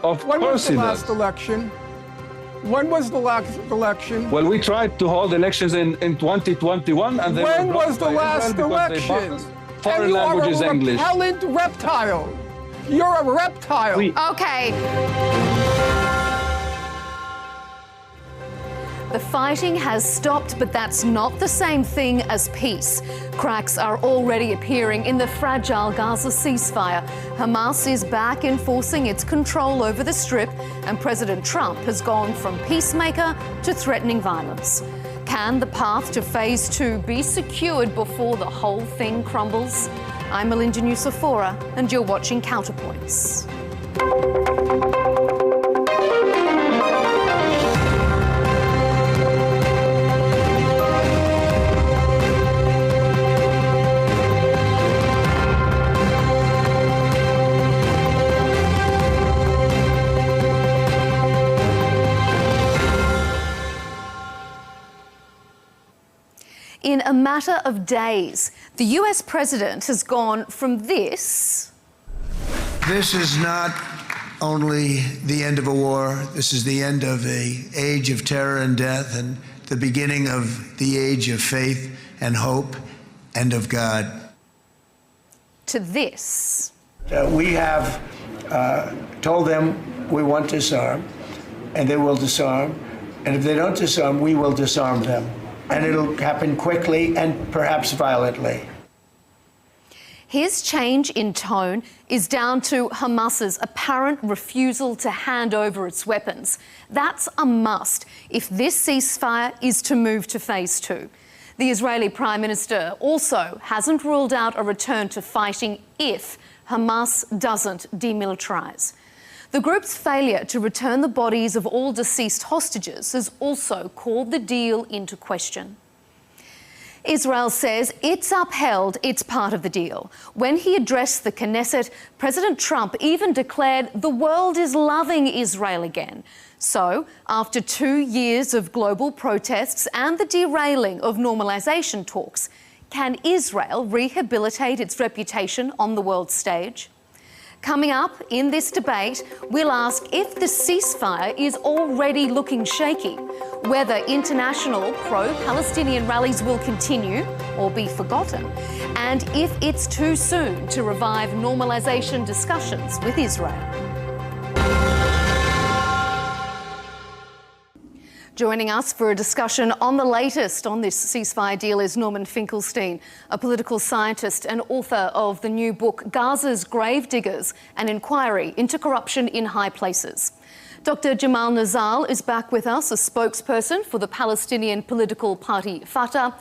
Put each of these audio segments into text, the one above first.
Of When was course the he last does. election? When was the last election? Well, we tried to hold elections in 2021, and they When were blocked was the by last Israel because they election? blocked us. Foreign And you language are is a English. repellent reptile. You're a reptile. Okay. The fighting has stopped, but that's not the same thing as peace. Cracks are already appearing in the fragile Gaza ceasefire. Hamas is back enforcing its control over the Strip, and President Trump has gone from peacemaker to threatening violence. Can the path to phase 2 be secured before the whole thing crumbles? I'm Melinda Nusafora, and you're watching Counterpoints. In a matter of days, the US president has gone from this. This is not only the end of a war, this is the end of an age of terror and death and the beginning of the age of faith and hope and of God. To this. We have told them we want to disarm, and they will disarm. And if they don't disarm, we will disarm them. And it'll happen quickly and perhaps violently. His change in tone is down to Hamas's apparent refusal to hand over its weapons. That's a must if this ceasefire is to move to phase 2. The Israeli Prime Minister also hasn't ruled out a return to fighting if Hamas doesn't demilitarize. The group's failure to return the bodies of all deceased hostages has also called the deal into question. Israel says it's upheld its part of the deal. When he addressed the Knesset, President Trump even declared the world is loving Israel again. So, after 2 years of global protests and the derailing of normalization talks, can Israel rehabilitate its reputation on the world stage? Coming up in this debate, we'll ask if the ceasefire is already looking shaky, whether international pro-Palestinian rallies will continue or be forgotten, and if it's too soon to revive normalization discussions with Israel. Joining us for a discussion on the latest on this ceasefire deal is Norman Finkelstein, a political scientist and author of the new book Gaza's Gravediggers, an inquiry into corruption in high places. Dr. Jamal Nazal is back with us, a spokesperson for the Palestinian political party Fatah.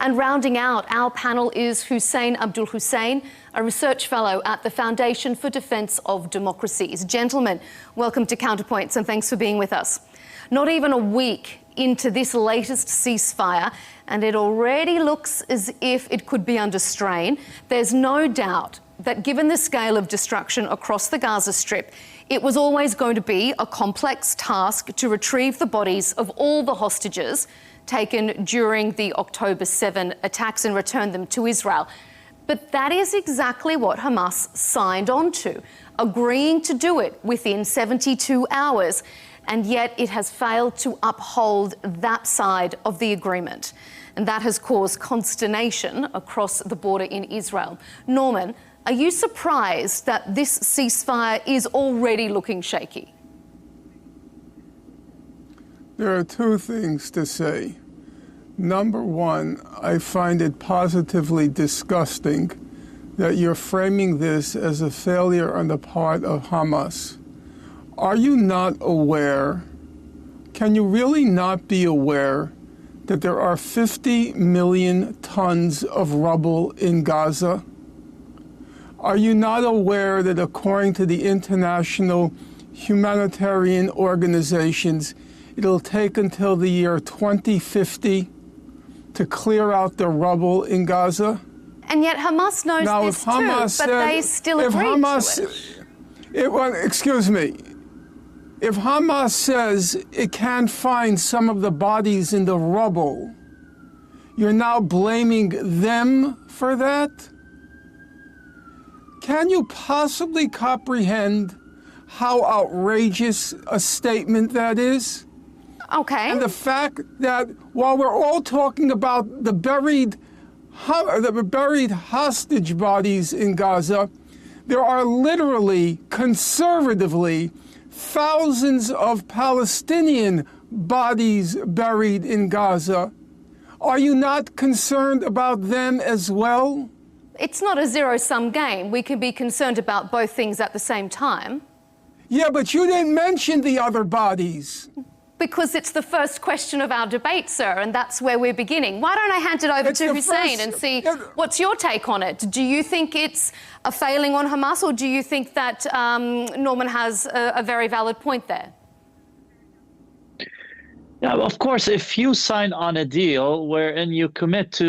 And rounding out our panel is Hussein Abdul Hussein, a research fellow at the Foundation for Defence of Democracies. Gentlemen, welcome to Counterpoints and thanks for being with us. Not even a week into this latest ceasefire, and it already looks as if it could be under strain. There's no doubt that given the scale of destruction across the Gaza Strip, it was always going to be a complex task to retrieve the bodies of all the hostages taken during the October 7 attacks and return them to Israel. But that is exactly what Hamas signed on to, agreeing to do it within 72 hours. And yet it has failed to uphold that side of the agreement. And that has caused consternation across the border in Israel. Norman, are you surprised that this ceasefire is already looking shaky? There are two things to say. Number one, I find it positively disgusting that you're framing this as a failure on the part of Hamas. Are you not aware, can you really not be aware that there are 50 million tons of rubble in Gaza? Are you not aware that according to the international humanitarian organizations, it'll take until the year 2050 to clear out the rubble in Gaza? And yet Hamas knows now, this if Hamas too, but they still agreed to it. Excuse me. If Hamas says it can't find some of the bodies in the rubble, you're now blaming them for that? Can you possibly comprehend how outrageous a statement that is? Okay. And the fact that while we're all talking about the buried hostage bodies in Gaza, there are literally, conservatively, thousands of Palestinian bodies buried in Gaza. Are you not concerned about them as well? It's not a zero-sum game. We can be concerned about both things at the same time. Yeah, but you didn't mention the other bodies. Because it's the first question of our debate, sir, and that's where we're beginning. Why don't I hand it over to Hussein and see what's your take on it? Do you think it's a failing on Hamas, or do you think that Norman has a very valid point there? Yeah, of course, if you sign on a deal wherein you commit to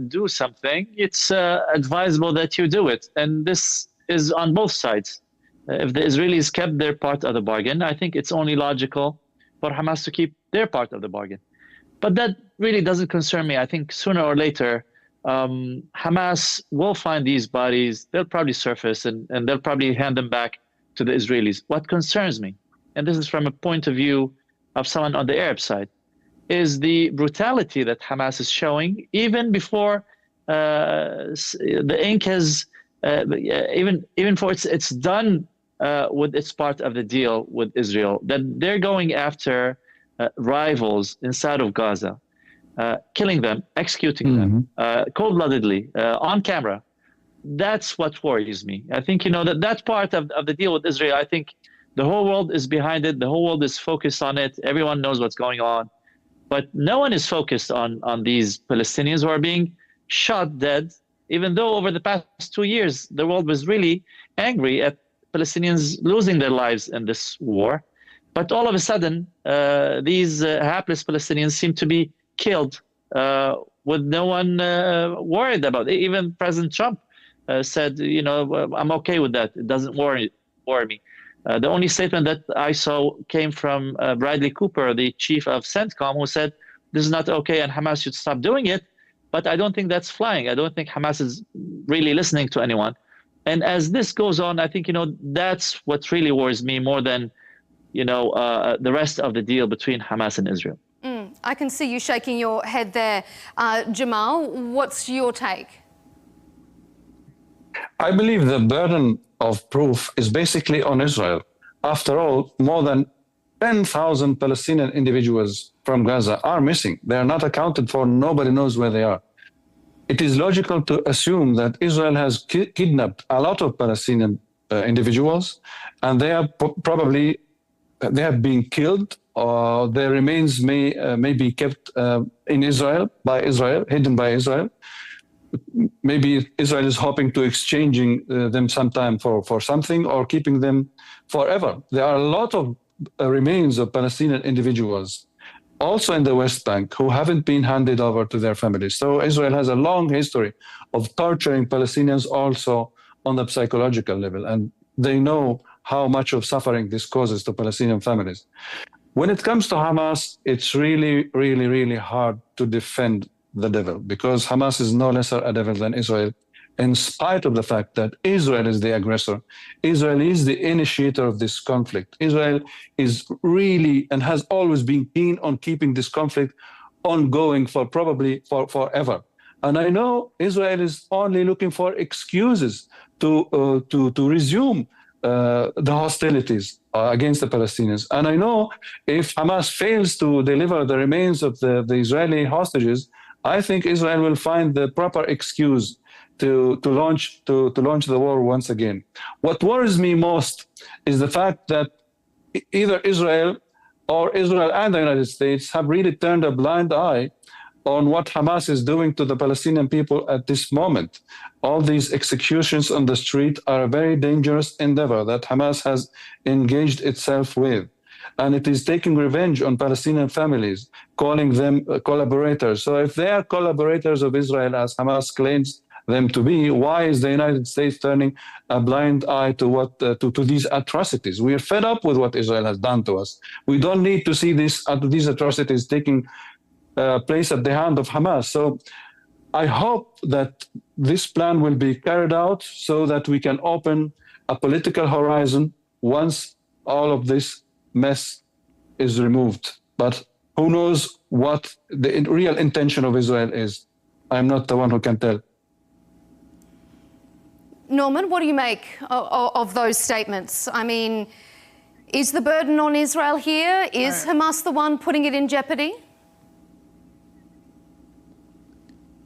do something, it's advisable that you do it. And this is on both sides. If the Israelis kept their part of the bargain, I think it's only logical for Hamas to keep their part of the bargain. But that really doesn't concern me. I think sooner or later, Hamas will find these bodies. They'll probably surface and they'll probably hand them back to the Israelis. What concerns me, and this is from a point of view of someone on the Arab side, is the brutality that Hamas is showing even before the ink has, even for it's done with its part of the deal with Israel, that they're going after rivals inside of Gaza, killing them, executing them cold-bloodedly on camera. That's what worries me. I think, that part of the deal with Israel, I think the whole world is behind it. The whole world is focused on it. Everyone knows what's going on. But no one is focused on these Palestinians who are being shot dead, even though over the past 2 years, the world was really angry at Palestinians losing their lives in this war. But all of a sudden, these hapless Palestinians seem to be killed with no one worried about it. Even President Trump said, I'm okay with that. It doesn't worry me. The only statement that I saw came from Bradley Cooper, the chief of CENTCOM, who said this is not okay and Hamas should stop doing it. But I don't think that's flying. I don't think Hamas is really listening to anyone. And as this goes on, I think, that's what really worries me more than, the rest of the deal between Hamas and Israel. I can see you shaking your head there. Jamal, what's your take? I believe the burden of proof is basically on Israel. After all, more than 10,000 Palestinian individuals from Gaza are missing. They are not accounted for. Nobody knows where they are. It is logical to assume that Israel has kidnapped a lot of Palestinian individuals, and they are they have been killed, or their remains may be kept in Israel, hidden by Israel. Maybe Israel is hoping to exchanging them sometime for something, or keeping them forever. There are a lot of remains of Palestinian individuals also in the West Bank who haven't been handed over to their families. So Israel has a long history of torturing Palestinians also on the psychological level, and they know how much of suffering this causes to Palestinian families. When it comes to Hamas, it's really, really, really hard to defend the devil, because Hamas is no lesser a devil than Israel, in spite of the fact that Israel is the aggressor. Israel is the initiator of this conflict. Israel is really and has always been keen on keeping this conflict ongoing for probably forever. And I know Israel is only looking for excuses to resume the hostilities against the Palestinians. And I know if Hamas fails to deliver the remains of the Israeli hostages, I think Israel will find the proper excuse to launch the war once again. What worries me most is the fact that either Israel and the United States have really turned a blind eye on what Hamas is doing to the Palestinian people at this moment. All these executions on the street are a very dangerous endeavor that Hamas has engaged itself with. And it is taking revenge on Palestinian families, calling them collaborators. So if they are collaborators of Israel, as Hamas claims them to be, why is the United States turning a blind eye to these atrocities? We are fed up with what Israel has done to us. We don't need to see these atrocities taking place at the hand of Hamas. So I hope that this plan will be carried out so that we can open a political horizon once all of this mess is removed. But who knows what the real intention of Israel is? I'm not the one who can tell. Norman, what do you make of those statements? I mean, is the burden on Israel here? Is Hamas the one putting it in jeopardy?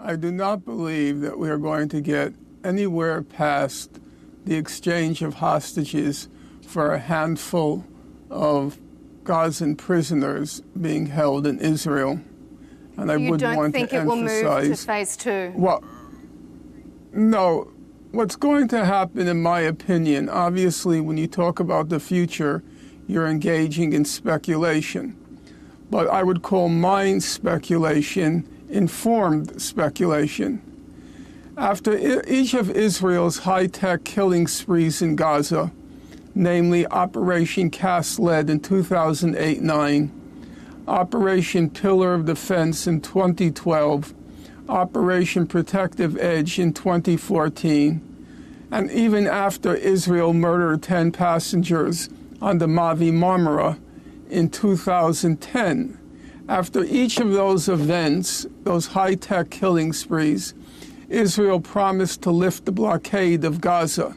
I do not believe that we are going to get anywhere past the exchange of hostages for a handful of Gazan prisoners being held in Israel. And I would want to emphasize... You don't think it will move to phase two? Well, no. What's going to happen, in my opinion, obviously, when you talk about the future, you're engaging in speculation. But I would call mine speculation informed speculation. After each of Israel's high-tech killing sprees in Gaza, namely Operation Cast Lead in 2008-9, Operation Pillar of Defense in 2012, Operation Protective Edge in 2014, and even after Israel murdered 10 passengers on the Mavi Marmara in 2010. After each of those events, those high-tech killing sprees, Israel promised to lift the blockade of Gaza.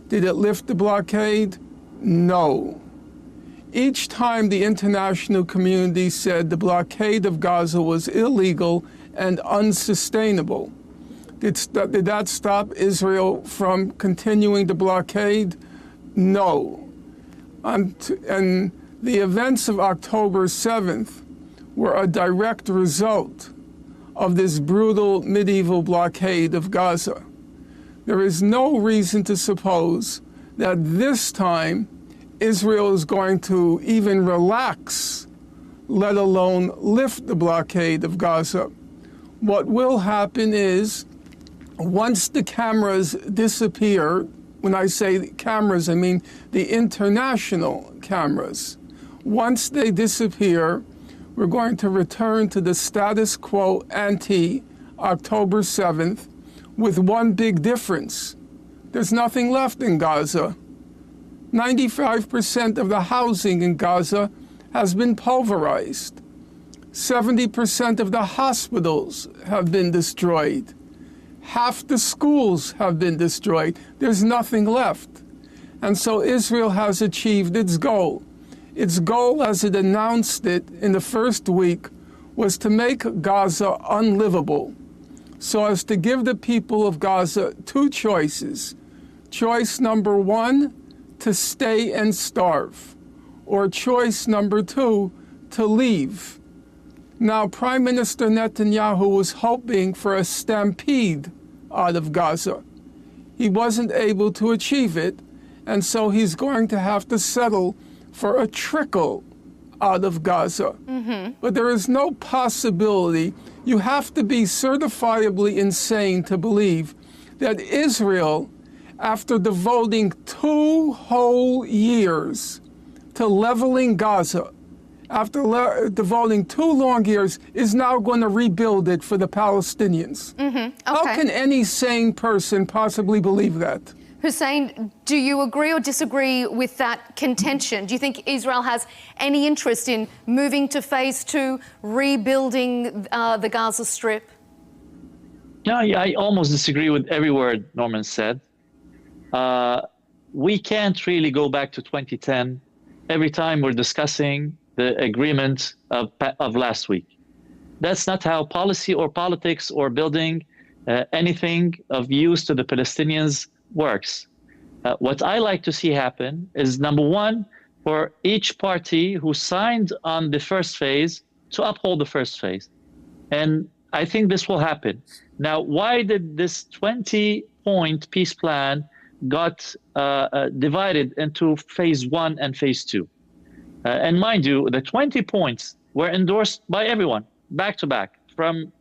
Did it lift the blockade? No. Each time the international community said the blockade of Gaza was illegal and unsustainable. Did that stop Israel from continuing the blockade? No. And the events of October 7th were a direct result of this brutal medieval blockade of Gaza. There is no reason to suppose that this time Israel is going to even relax, let alone lift the blockade of Gaza. What will happen is, once the cameras disappear, when I say cameras, I mean the international cameras, once they disappear, we're going to return to the status quo ante October 7th with one big difference. There's nothing left in Gaza. 95% of the housing in Gaza has been pulverized. 70% of the hospitals have been destroyed. Half the schools have been destroyed. There's nothing left. And so Israel has achieved its goal. Its goal, as it announced it in the first week, was to make Gaza unlivable, so as to give the people of Gaza two choices. Choice number one, to stay and starve, or choice number two, to leave. Now, Prime Minister Netanyahu was hoping for a stampede out of Gaza. He wasn't able to achieve it, and so he's going to have to settle for a trickle out of Gaza. But there is no possibility. You have to be certifiably insane to believe that Israel, after devoting 2 whole years to leveling Gaza, after devoting 2 long years, is now going to rebuild it for the Palestinians. Okay. How can any sane person possibly believe that? Hussein, do you agree or disagree with that contention? Do you think Israel has any interest in moving to phase two, rebuilding the Gaza Strip? No, I almost disagree with every word Norman said. We can't really go back to 2010 every time we're discussing the agreement of last week. That's not how policy or politics or building anything of use to the Palestinians works. What I like to see happen is, number one, for each party who signed on the first phase to uphold the first phase. And I think this will happen. Now, why did this 20-point peace plan got divided into phase one and phase two? And mind you, the 20 points were endorsed by everyone, back to back, from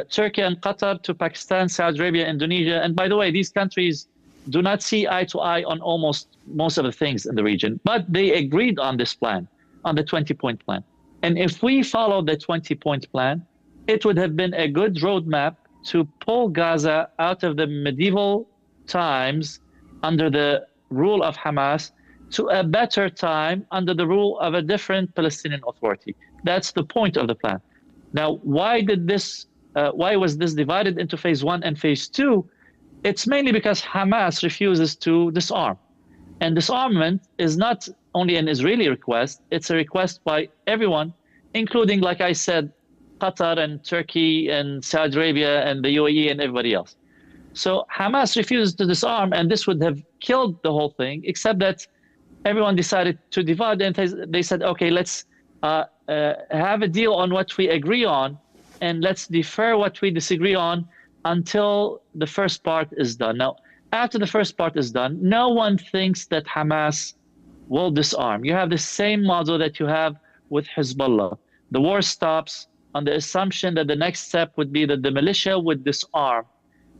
Turkey and Qatar to Pakistan, Saudi Arabia, Indonesia. And by the way, these countries do not see eye to eye on almost most of the things in the region, but they agreed on this plan, on the 20-point plan. And if we follow the 20-point plan, it would have been a good roadmap to pull Gaza out of the medieval times under the rule of Hamas to a better time under the rule of a different Palestinian Authority. That's the point of the plan. Now, why was this divided into phase 1 and phase 2? It's mainly because Hamas refuses to disarm. And disarmament is not only an Israeli request, it's a request by everyone, including, like I said, Qatar and Turkey and Saudi Arabia and the UAE and everybody else. So Hamas refuses to disarm, and this would have killed the whole thing, except that everyone decided to divide, and they said, okay, let's have a deal on what we agree on, and let's defer what we disagree on until the first part is done. Now, after the first part is done, no one thinks that Hamas will disarm. You have the same model that you have with Hezbollah. The war stops on the assumption that the next step would be that the militia would disarm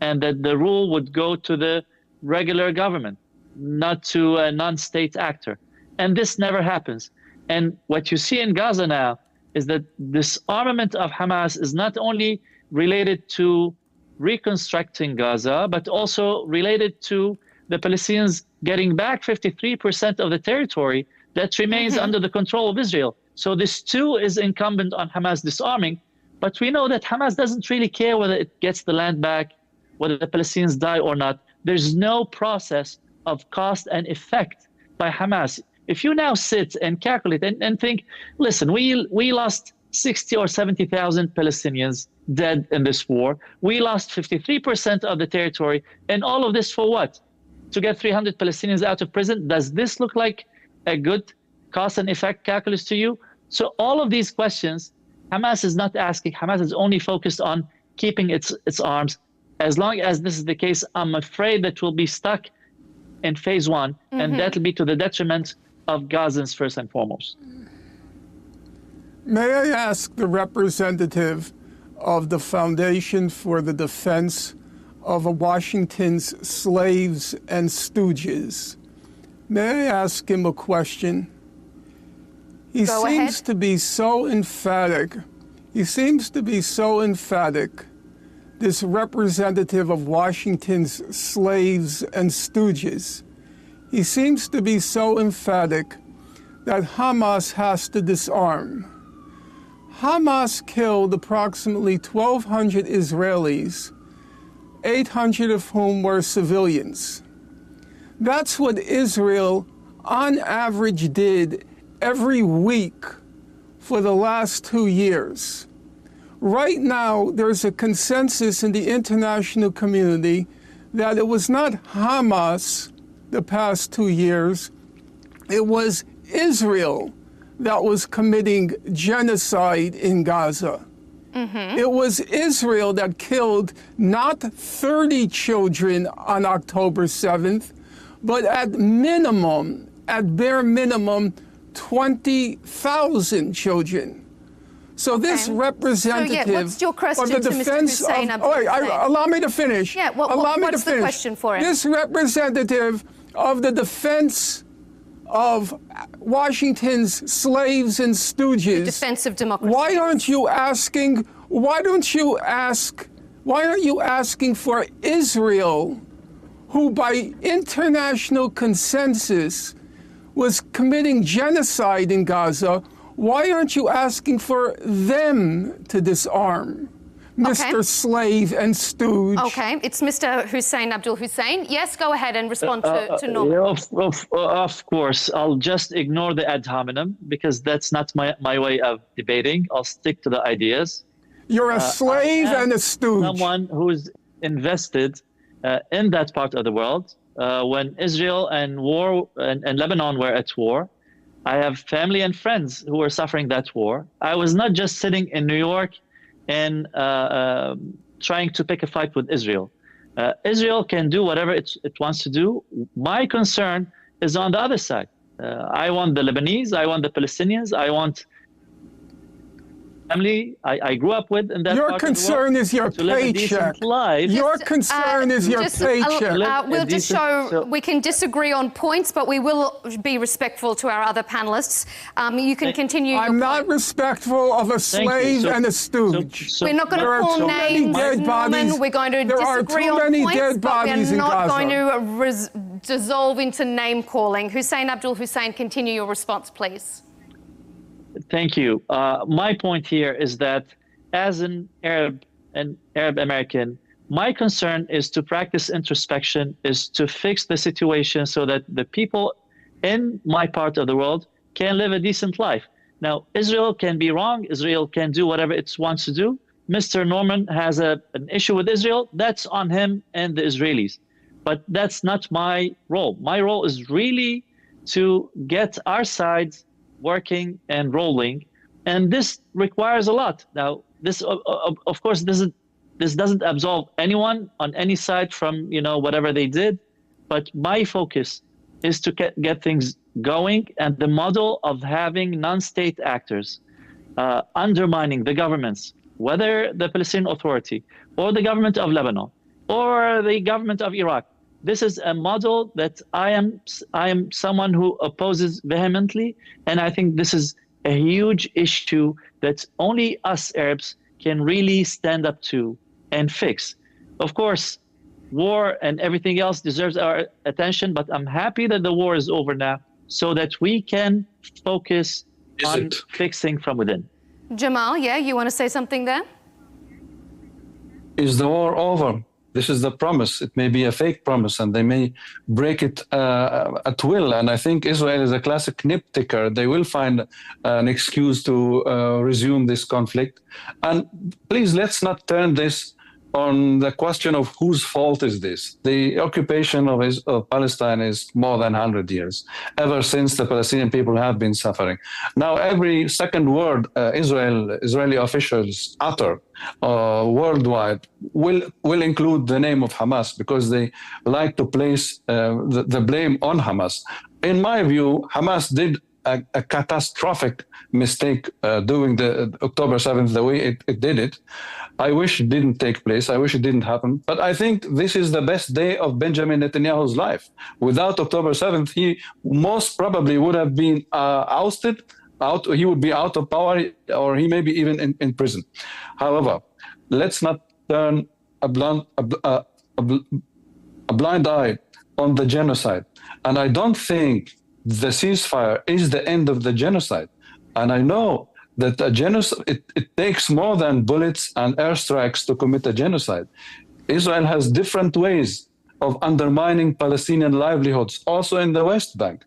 and that the rule would go to the regular government, not to a non-state actor. And this never happens. And what you see in Gaza now is that disarmament of Hamas is not only related to reconstructing Gaza, but also related to the Palestinians getting back 53% of the territory that remains under the control of Israel. So this too is incumbent on Hamas disarming, but we know that Hamas doesn't really care whether it gets the land back, whether the Palestinians die or not. There's no process of cost and effect by Hamas. If you now sit and calculate and think, listen, we lost 60 or 70,000 Palestinians dead in this war. We lost 53% of the territory. And all of this for what? To get 300 Palestinians out of prison? Does this look like a good cost and effect calculus to you? So all of these questions, Hamas is not asking. Hamas is only focused on keeping its arms. As long as this is the case, I'm afraid that we'll be stuck in phase 1, and that'll be to the detriment of Gazans first and foremost. May I ask the representative of the Foundation for the Defense of Washington's Slaves and Stooges, may I ask him a question? He seems to be so emphatic. He seems to be so emphatic, this representative of Washington's Slaves and Stooges. He seems to be so emphatic that Hamas has to disarm. Hamas killed approximately 1,200 Israelis, 800 of whom were civilians. That's what Israel, on average, did every week for the last 2 years. Right now, there's a consensus in the international community that it was not Hamas the past 2 years, it was Israel that was committing genocide in Gaza. It was Israel that killed not 30 children on October 7th, but at bare minimum, 20,000 children. So this representative what's your question of the defense of, allow me to finish. Yeah, what's the question for him? This representative of the defense of Washington's slaves and stooges. The defense of democracy. Why aren't you asking for Israel, who by international consensus was committing genocide in Gaza? Why aren't you asking for them to disarm, Mr. Slave and Stooge? Okay, it's Mr. Hussein Abdul Hussein. Yes, go ahead and respond to Norman. Of course, I'll just ignore the ad hominem because that's not my way of debating. I'll stick to the ideas. You're a slave and a stooge. Someone who's invested in that part of the world. When Israel and Lebanon were at war, I have family and friends who were suffering that war. I was not just sitting in New York and trying to pick a fight with Israel. Israel can do whatever it wants to do. My concern is on the other side. I want the Lebanese, I want the Palestinians, I want family I grew up with in that your part concern of the world, is your paycheck. Your concern is your paycheck. We'll just show we can disagree on points, but we will be respectful to our other panelists. You can continue. I'm not respectful of a slave and a stooge. We're not going to call names, Norman. We're going to disagree on points, but we're not going to dissolve into name-calling. Hussein Abdul Hussein, continue your response, please. Thank you. My point here is that as an Arab American, my concern is to practice introspection, is to fix the situation so that the people in my part of the world can live a decent life. Now, Israel can be wrong. Israel can do whatever it wants to do. Mr. Norman has an issue with Israel. That's on him and the Israelis. But that's not my role. My role is really to get our sides working and rolling. And this requires a lot. Now, this, of course, this doesn't absolve anyone on any side from, whatever they did. But my focus is to get things going, and the model of having non-state actors undermining the governments, whether the Palestinian Authority or the government of Lebanon or the government of Iraq. This is a model that I am someone who opposes vehemently, and I think this is a huge issue that only us Arabs can really stand up to and fix. Of course, war and everything else deserves our attention, but I'm happy that the war is over now so that we can focus on fixing from within. Jamal, yeah, you want to say something there? Is the war over? This is the promise. It may be a fake promise, and they may break it at will. And I think Israel is a classic nip-ticker. They will find an excuse to resume this conflict. And please, let's not turn this on the question of whose fault is this. The occupation of Palestine is more than 100 years, ever since the Palestinian people have been suffering. Now, every second word Israeli officials utter worldwide will include the name of Hamas, because they like to place the blame on Hamas. In my view, Hamas did a catastrophic mistake doing the October 7th the way it did it. I wish it didn't take place. I wish it didn't happen. But I think this is the best day of Benjamin Netanyahu's life. Without October 7th, he most probably would have been ousted. He would be out of power, or he may be even in prison. However, let's not turn a blind eye on the genocide. And I don't think the ceasefire is the end of the genocide. And I know that a genocide, it takes more than bullets and airstrikes to commit a genocide. Israel has different ways of undermining Palestinian livelihoods, also in the West Bank,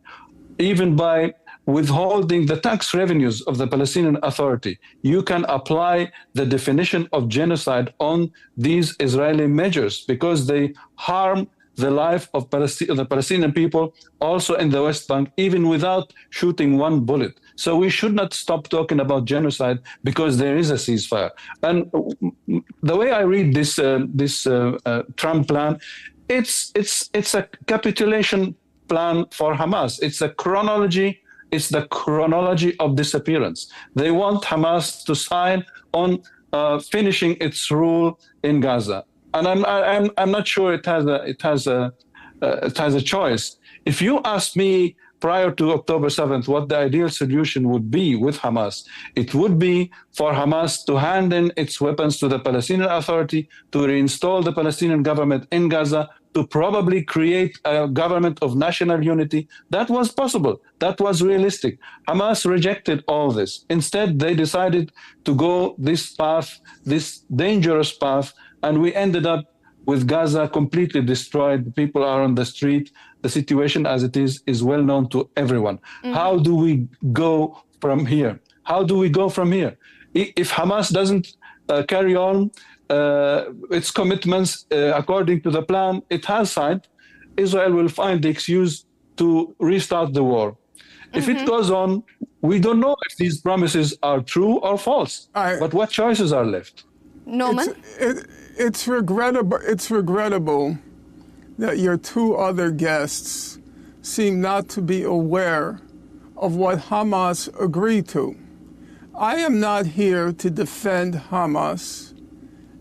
even by withholding the tax revenues of the Palestinian Authority. You can apply the definition of genocide on these Israeli measures because they harm the life of the Palestinian people, also in the West Bank, even without shooting one bullet. So we should not stop talking about genocide because there is a ceasefire. And the way I read this Trump plan, it's a capitulation plan for Hamas. It's the chronology of disappearance. They want Hamas to sign on finishing its rule in Gaza. And I'm not sure it has a choice. If you ask me prior to October 7th what the ideal solution would be with Hamas, it would be for Hamas to hand in its weapons to the Palestinian Authority, to reinstall the Palestinian government in Gaza, to probably create a government of national unity. That was possible. That was realistic. Hamas rejected all this. Instead, they decided to go this path, this dangerous path, and we ended up with Gaza completely destroyed. People are on the street. The situation as it is well known to everyone. Mm-hmm. How do we go from here? How do we go from here? If Hamas doesn't carry on its commitments according to the plan it has signed, Israel will find the excuse to restart the war. Mm-hmm. If it goes on, we don't know if these promises are true or false. But what choices are left? Norman? It's regrettable that your two other guests seem not to be aware of what Hamas agreed to. I am not here to defend Hamas,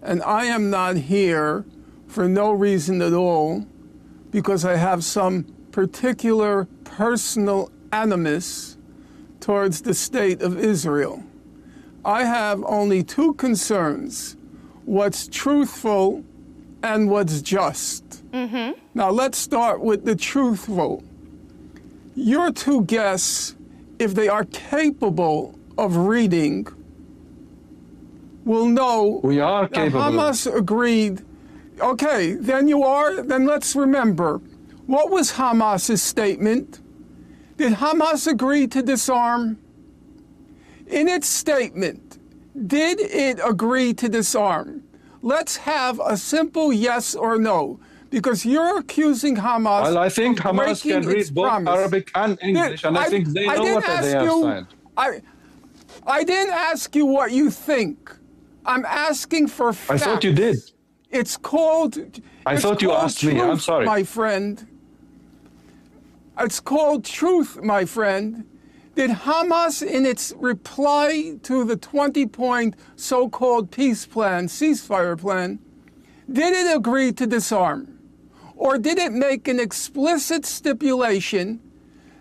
and I am not here for no reason at all because I have some particular personal animus towards the state of Israel. I have only two concerns: what's truthful and what's just. Now, let's start with the truthful. Your two guests, if they are capable of reading, will know We are that capable. Hamas agreed. Okay, then you are. Then let's remember, what was Hamas's statement? Did Hamas agree to disarm? In its statement, did it agree to disarm? Let's have a simple yes or no, because you're accusing Hamas. Well, I think of Hamas breaking can read its both promise. Arabic and English, and I think they know didn't what they ask have you- signed. I didn't ask you what you think. I'm asking for facts. I thought you did. It's called. I thought you asked me. I'm truth, sorry. my friend. It's called truth, my friend. Did Hamas, in its reply to the 20-point so-called peace plan, ceasefire plan, did it agree to disarm? Or did it make an explicit stipulation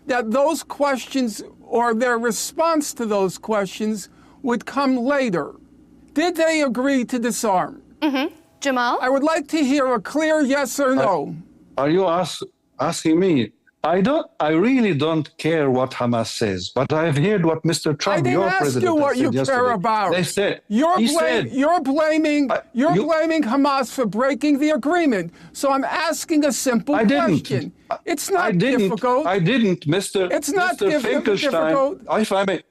that those questions or their response to those questions would come later? Did they agree to disarm? Jamal? I would like to hear a clear yes or no. Are you asking me? I really don't care what Hamas says, but I've heard what Mr. Trump, I didn't your ask president, you what said you yesterday. care about. They said You're blaming you- Hamas for breaking the agreement. So I'm asking a simple I didn't. question. It's not I didn't. difficult. I didn't, Mr. It's not Mr. difficult. Finkelstein. If I may,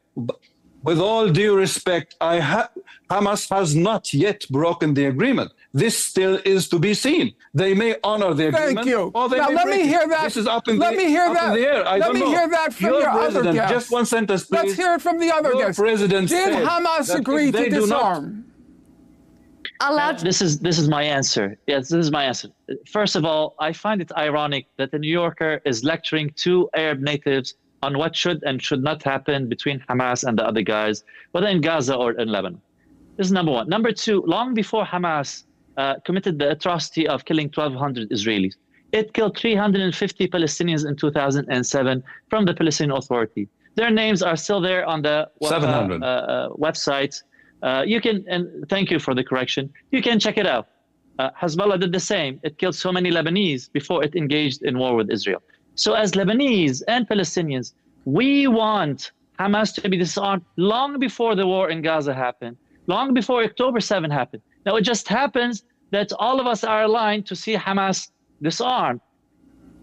with all due respect, Hamas has not yet broken the agreement. This still is to be seen. They may honor the agreement. Thank you. Or they Now may let me break it. hear that. This is up in Let the, me hear up that. in the air. I Let don't me know. hear that from your other president, guests. just one sentence, please. Let's hear it from the other Your guests. president Did said Hamas that agree if they to do not- disarm? This is my answer. Yes, this is my answer. First of all, I find it ironic that the New Yorker is lecturing two Arab natives on what should and should not happen between Hamas and the other guys, whether in Gaza or in Lebanon. This is number one. Number two, long before Hamas committed the atrocity of killing 1,200 Israelis, it killed 350 Palestinians in 2007 from the Palestinian Authority. Their names are still there on the 700. website. You can, and thank you for the correction, you can check it out. Hezbollah did the same. It killed so many Lebanese before it engaged in war with Israel. So as Lebanese and Palestinians, we want Hamas to be disarmed long before the war in Gaza happened, long before October 7 happened. Now, it just happens that all of us are aligned to see Hamas disarmed.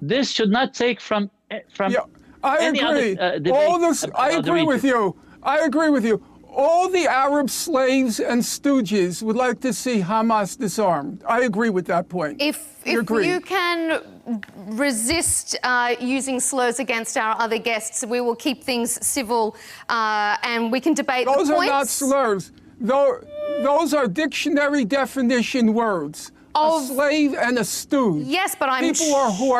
This should not take from Yeah, I any agree. other debate All this, about I the agree with region. you. I agree with you. All the Arab slaves and stooges would like to see Hamas disarmed. I agree with that point. If agree. you can resist using slurs against our other guests, we will keep things civil and we can debate Those the are points. not slurs. Those are dictionary definition words. A slave and a stooge. Yes, but I'm people who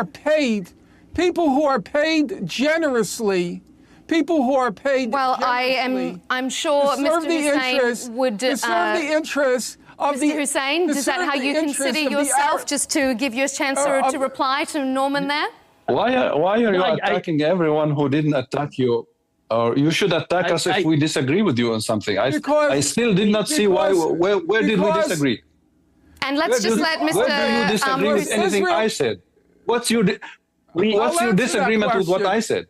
are paid generously. People who are paid Well, generously I'm sure to serve Mr. the Hussein interests, would... to serve the interests of the... Mr. Hussein, to is that serve how the you interests consider of the yourself, Arab- just to give you a chance to reply to Norman there? Why are you No, attacking everyone who didn't attack you? Or you should attack us if we disagree with you on something. I still did not see why. Where did we disagree? And let's just let Mr. Where do you disagree with anything I said? What's your disagreement with what I said?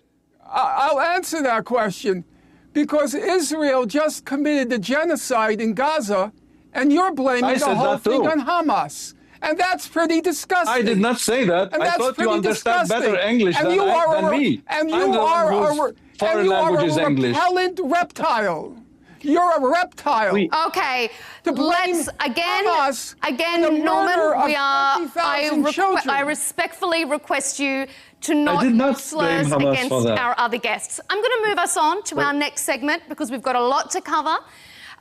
I'll answer that question. Because Israel just committed the genocide in Gaza, and you're blaming the whole thing on Hamas. And that's pretty disgusting. I did not say that. And I that's thought you pretty understand disgusting. better English and than you are me. And I'm you the are one whose foreign language is English. repellent reptile. You're a reptile. Okay, To blame let's again, Hamas for the Norman. murder of We are. 50,000 children. I respectfully request you to not did not use slurs blame Hamas against for that. our other guests. I'm going to move us on to our next segment because we've got a lot to cover,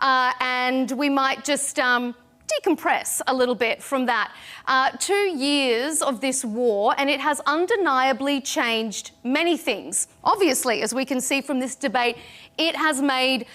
and we might just decompress a little bit from that. 2 years of this war, and it has undeniably changed many things. Obviously, as we can see from this debate, it has made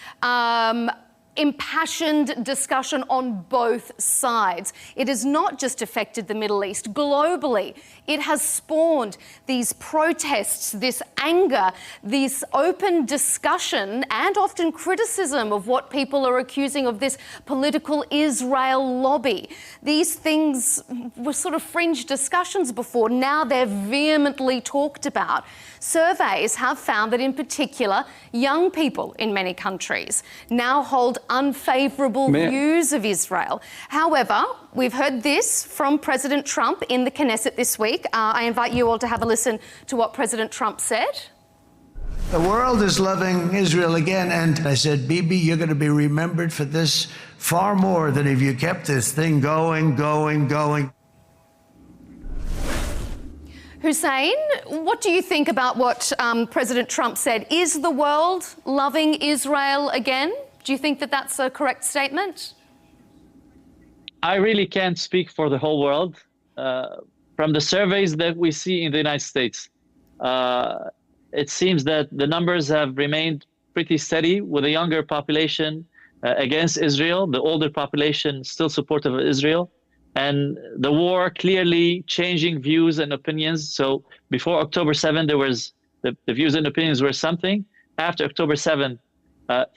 impassioned discussion on both sides. It has not just affected the Middle East. Globally, it has spawned these protests, this anger, this open discussion and often criticism of what people are accusing of this political Israel lobby. These things were sort of fringe discussions before. Now they're vehemently talked about. Surveys have found that, in particular, young people in many countries now hold unfavourable views of Israel. However, we've heard this from President Trump in the Knesset this week. I invite you all to have a listen to what President Trump said. The world is loving Israel again, and I said, Bibi, you're going to be remembered for this far more than if you kept this thing going. Hussein, what do you think about what President Trump said? Is the world loving Israel again? Do you think that that's a correct statement? I really can't speak for the whole world. From the surveys that we see in the United States, it seems that the numbers have remained pretty steady, with a younger population against Israel, the older population still supportive of Israel, and the war clearly changing views and opinions. So before October 7, there was the views and opinions were something. After October 7,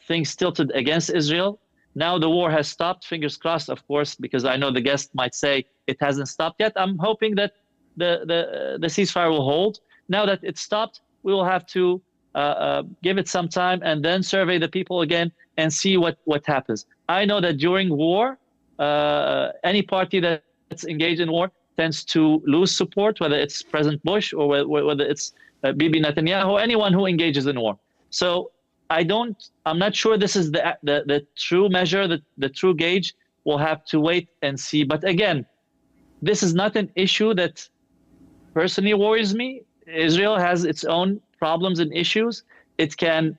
things tilted against Israel. Now the war has stopped, fingers crossed, of course, because I know the guest might say it hasn't stopped yet. I'm hoping that the ceasefire will hold. Now that it's stopped, we will have to give it some time and then survey the people again and see what happens. I know that during war, any party that's engaged in war tends to lose support, whether it's President Bush or whether it's Bibi Netanyahu, or anyone who engages in war. So I'm not sure this is the true measure, the true gauge. We'll have to wait and see. But again, this is not an issue that personally worries me. Israel has its own problems and issues. It can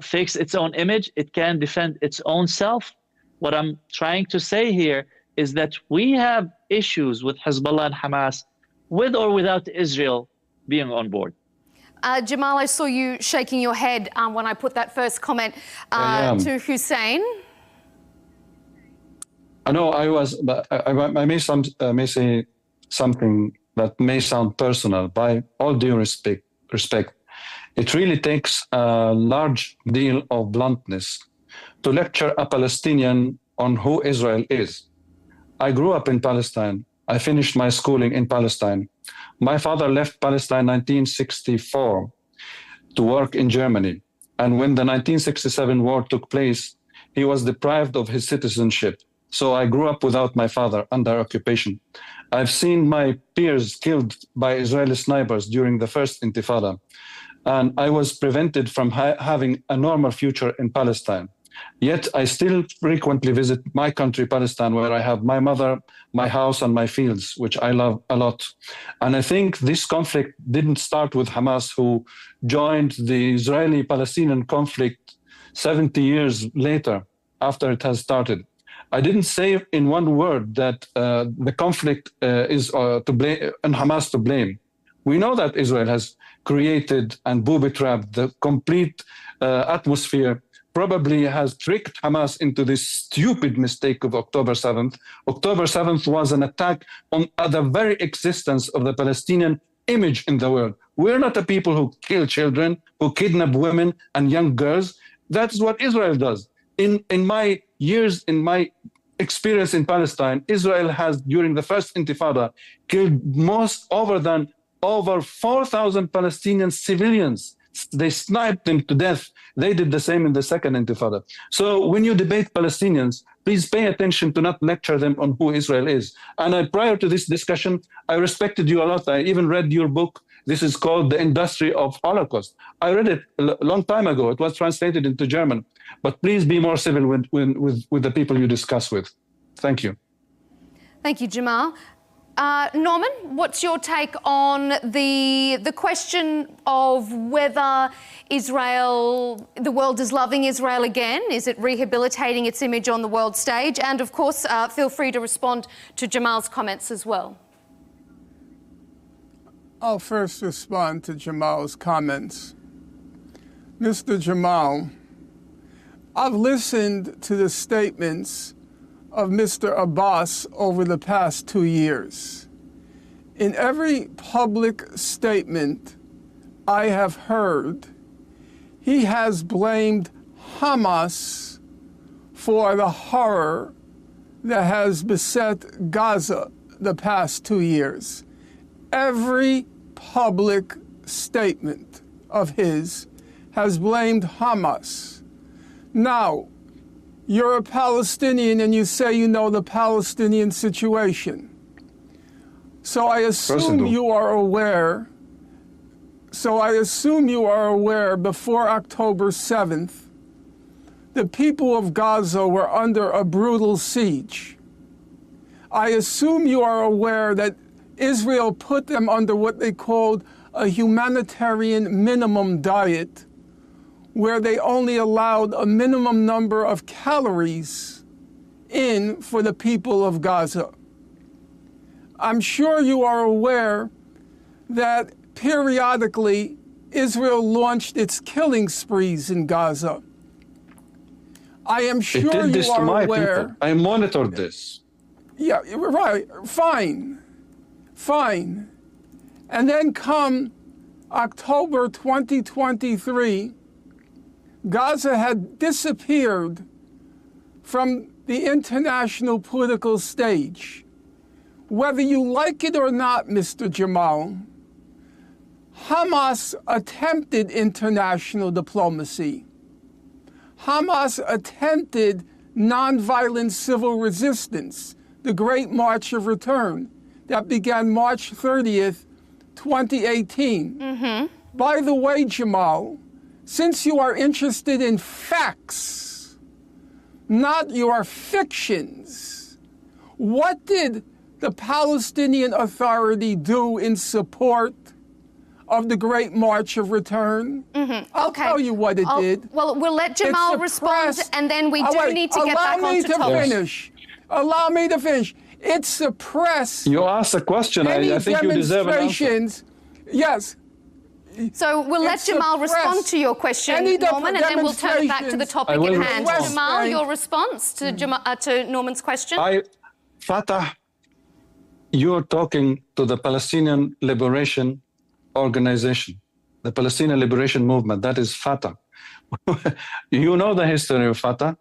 fix its own image. It can defend its own self. What I'm trying to say here is that we have issues with Hezbollah and Hamas, with or without Israel being on board. Jamal, I saw you shaking your head when I put that first comment to Hussein. I know I may say something that may sound personal. By all due respect, it really takes a large deal of bluntness to lecture a Palestinian on who Israel is. I grew up in Palestine. I finished my schooling in Palestine. My father left Palestine in 1964 to work in Germany. And when the 1967 war took place, he was deprived of his citizenship. So I grew up without my father under occupation. I've seen my peers killed by Israeli snipers during the first Intifada. And I was prevented from having a normal future in Palestine. Yet I still frequently visit my country, Palestine, where I have my mother, my house, and my fields, which I love a lot. And I think this conflict didn't start with Hamas, who joined the Israeli-Palestinian conflict 70 years later, after it has started. I didn't say in one word that the conflict is to blame and Hamas to blame. We know that Israel has created and booby-trapped the complete atmosphere, probably has tricked Hamas into this stupid mistake of October 7th. October 7th was an attack on the very existence of the Palestinian image in the world. We're not a people who kill children, who kidnap women and young girls. That's what Israel does. In my years, in my experience in Palestine, Israel has, during the first Intifada, killed over 4,000 Palestinian civilians. They sniped them to death. They did the same in the second Intifada. So when you debate Palestinians, please pay attention to not lecture them on who Israel is. And prior to this discussion, I respected you a lot. I even read your book. This is called The Industry of Holocaust. I read it a long time ago. It was translated into German. But please be more civil with the people you discuss with. Thank you. Thank you, Jamal. Norman, what's your take on the question of whether the world is loving Israel again? Is it rehabilitating its image on the world stage? And of course, feel free to respond to Jamal's comments as well. I'll first respond to Jamal's comments. Mr. Jamal, I've listened to the statements of Mr. Abbas over the past 2 years. In every public statement I have heard, he has blamed Hamas for the horror that has beset Gaza the past 2 years. Every public statement of his has blamed Hamas. Now, you're a Palestinian and you say you know the Palestinian situation. So I assume you are aware. Before October 7th, the people of Gaza were under a brutal siege. I assume you are aware that Israel put them under what they called a humanitarian minimum diet, where they only allowed a minimum number of calories in for the people of Gaza. I'm sure you are aware that periodically Israel launched its killing sprees in Gaza. I am sure it did this you are to my aware. People. I monitored this. Yeah, right. Fine. And then come October 2023, Gaza had disappeared from the international political stage. Whether you like it or not, Mr. Jamal, Hamas attempted international diplomacy. Hamas attempted nonviolent civil resistance, the Great March of Return, that began March 30th, 2018. Mm-hmm. By the way, Jamal, since you are interested in facts, not your fictions, what did the Palestinian Authority do in support of the Great March of Return? Mm-hmm. I'll tell you what it did. Well, we'll let Jamal respond, and then we do need to get back on to topic. Allow me to finish. It suppressed. You asked a question. I think you deserve an answer. Yes. So we'll let Jamal respond to your question, Norman, and then we'll turn it back to the topic at hand. Jamal, your response to Norman's question? Fatah, you're talking to the Palestinian Liberation Organization, the Palestinian Liberation Movement. That is Fatah. You know the history of Fatah.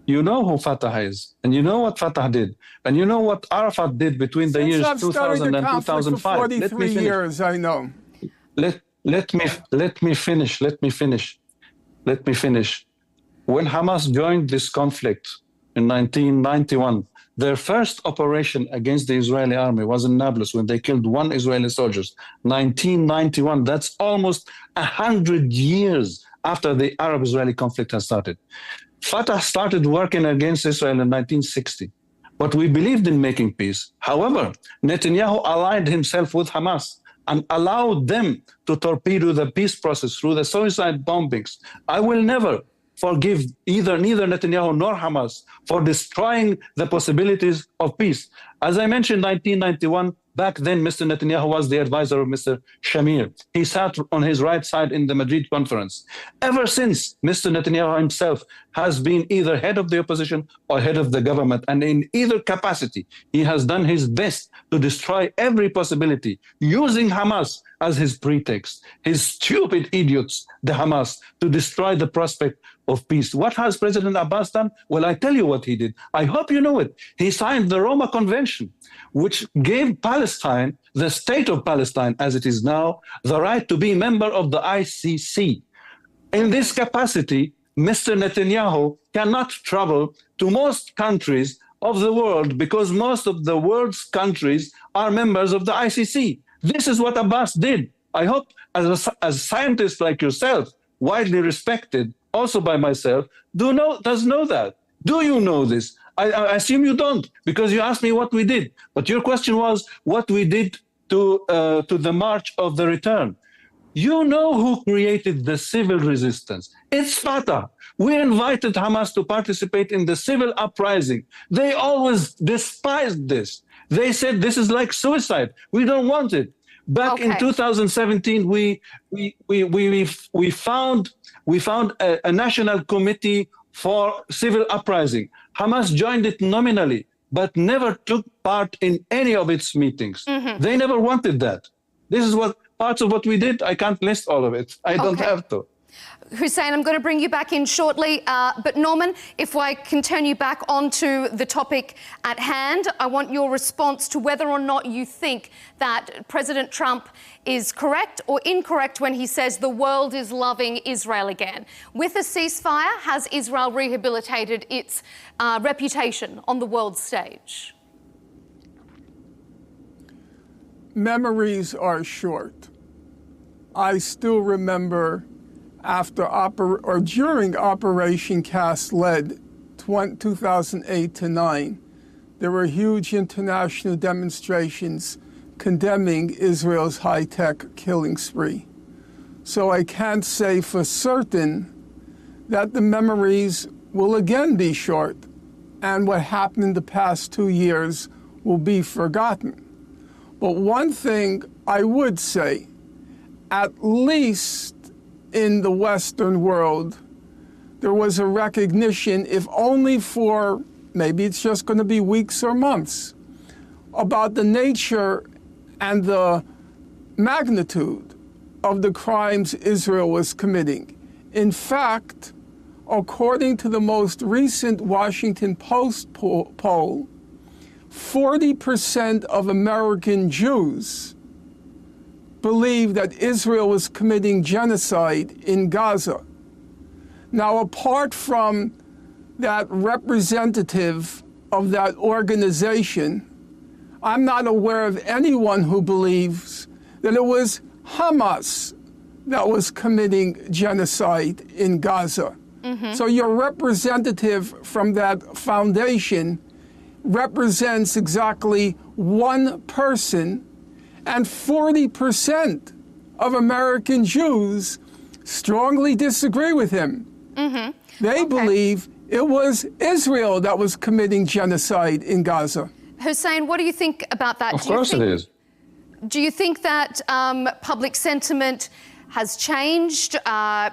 You know who Fatah is, and you know what Fatah did, and you know what Arafat did between the years 2000 and 2005. For 43 years, I know. Let me finish. When Hamas joined this conflict in 1991, their first operation against the Israeli army was in Nablus when they killed 1 Israeli soldier. 1991. That's almost 100 years after the Arab-Israeli conflict has started. Fatah started working against Israel in 1960, but we believed in making peace. However, Netanyahu aligned himself with Hamas and allowed them to torpedo the peace process through the suicide bombings. I will never forgive neither Netanyahu nor Hamas for destroying the possibilities of peace. As I mentioned, 1991, back then Mr. Netanyahu was the advisor of Mr. Shamir. He sat on his right side in the Madrid conference. Ever since, Mr. Netanyahu himself has been either head of the opposition or head of the government, and in either capacity, he has done his best to destroy every possibility, using Hamas as his pretext, his stupid idiots, the Hamas, to destroy the prospect of peace. What has President Abbas done? Well, I tell you what he did. I hope you know it. He signed the Roma Convention, which gave Palestine, the state of Palestine as it is now, the right to be member of the ICC. In this capacity, Mr. Netanyahu cannot travel to most countries of the world because most of the world's countries are members of the ICC. This is what Abbas did. I hope as scientists like yourself, widely respected also by myself, does know that. Do you know this? I assume you don't, because you asked me what we did. But your question was what we did to the March of the Return. You know who created the civil resistance. It's Fatah. We invited Hamas to participate in the civil uprising. They always despised this. They said this is like suicide. We don't want it. Back in 2017, we found We found a national committee for civil uprising. Hamas joined it nominally, but never took part in any of its meetings. They never wanted that. This is what parts of what we did. I can't list all of it. I don't have to. Hussein, I'm going to bring you back in shortly. But Norman, if I can turn you back onto the topic at hand, I want your response to whether or not you think that President Trump is correct or incorrect when he says the world is loving Israel again. With a ceasefire, has Israel rehabilitated its reputation on the world stage? Memories are short. I still remember during Operation Cast Lead 2008 to 9, there were huge international demonstrations condemning Israel's high-tech killing spree. So I can't say for certain that the memories will again be short and what happened in the past 2 years will be forgotten. But one thing I would say, at least in the Western world, there was a recognition, if only for, maybe it's just going to be weeks or months, about the nature and the magnitude of the crimes Israel was committing. In fact, according to the most recent Washington Post poll, 40% of American Jews believe that Israel was committing genocide in Gaza. Now, apart from that representative of that organization, I'm not aware of anyone who believes that it was Hamas that was committing genocide in Gaza. So your representative from that foundation represents exactly one person, and 40% of American Jews strongly disagree with him. They believe it was Israel that was committing genocide in Gaza. Hussein, what do you think about that? Of course it is. Do you think that public sentiment has changed?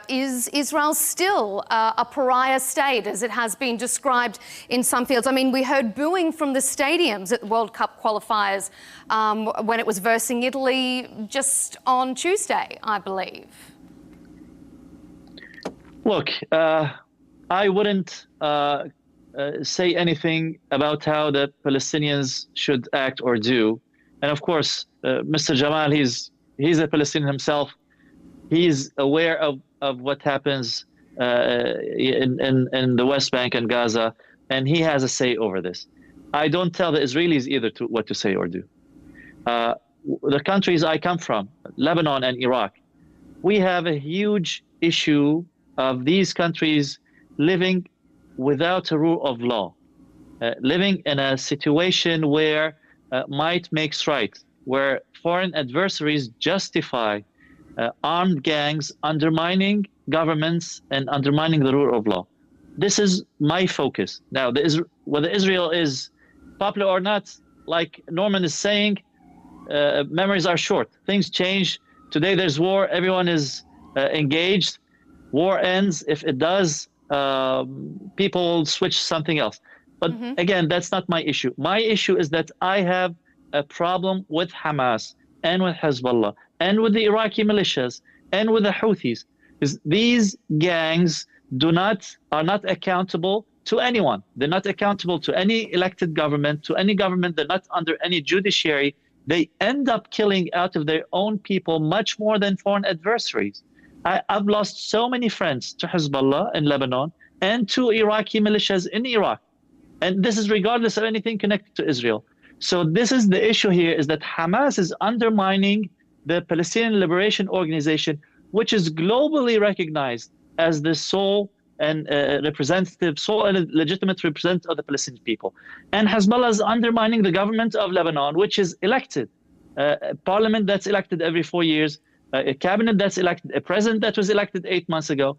Is Israel still a pariah state, as it has been described in some fields? I mean, we heard booing from the stadiums at the World Cup qualifiers when it was versing Italy just on Tuesday, I believe. Look, I wouldn't say anything about how the Palestinians should act or do. And of course, Mr. Jamal, he's a Palestinian himself. He's aware of what happens in the West Bank and Gaza, and he has a say over this. I don't tell the Israelis either what to say or do. The countries I come from, Lebanon and Iraq, we have a huge issue of these countries living without a rule of law, living in a situation where might makes right, where foreign adversaries justify armed gangs undermining governments and undermining the rule of law. This is my focus. Now, whether Israel is popular or not, like Norman is saying, memories are short. Things change. Today there's war. Everyone is engaged. War ends. If it does, people switch something else. But again, that's not my issue. My issue is that I have a problem with Hamas and with Hezbollah and with the Iraqi militias and with the Houthis, because these gangs are not accountable to anyone. They're not accountable to any elected government, to any government. They're not under any judiciary. They end up killing out of their own people much more than foreign adversaries. I've lost so many friends to Hezbollah in Lebanon and to Iraqi militias in Iraq. And this is regardless of anything connected to Israel. So this is the issue here, is that Hamas is undermining the Palestinian Liberation Organization, which is globally recognized as the sole and legitimate representative of the Palestinian people. And Hezbollah is undermining the government of Lebanon, which is elected, a parliament that's elected every 4 years, a cabinet that's elected, a president that was elected 8 months ago.